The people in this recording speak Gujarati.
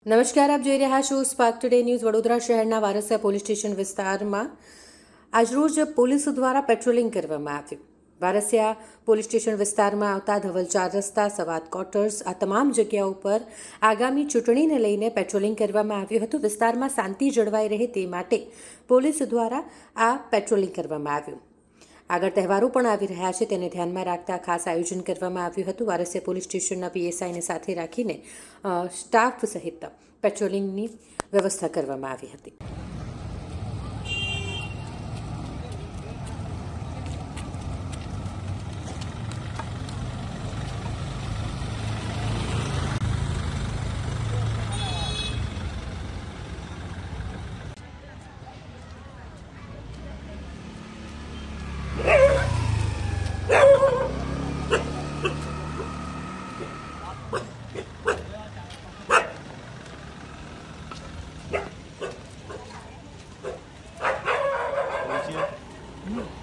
નમસ્કાર, આપ જોઈ રહ્યા છો સ્પાર્ક ટુડે ન્યૂઝ. વડોદરા શહેરના વારસિયા પોલીસ સ્ટેશન વિસ્તારમાં આજરોજ પોલીસ દ્વારા પેટ્રોલિંગ કરવામાં આવ્યું. વારસિયા પોલીસ સ્ટેશન વિસ્તારમાં આવતા ધવલ 4 રસ્તા, સવાદ ક્વાર્ટર્સ આ તમામ જગ્યાઓ પર આગામી ચૂંટણીને લઈને પેટ્રોલિંગ કરવામાં આવ્યું હતું. વિસ્તારમાં શાંતિ જળવાઈ રહે તે માટે પોલીસ દ્વારા આ પેટ્રોલિંગ કરવામાં આવ્યું. આગળ તહેવારો પણ આવી રહ્યા છે, તેને ધ્યાનમાં રાખતા ખાસ આયોજન કરવામાં આવ્યું હતું. વારસિયા પોલીસ સ્ટેશનના પીએસઆઈને સાથે રાખીને સ્ટાફ સહિત પેટ્રોલિંગની વ્યવસ્થા કરવામાં આવી હતી. Thank you.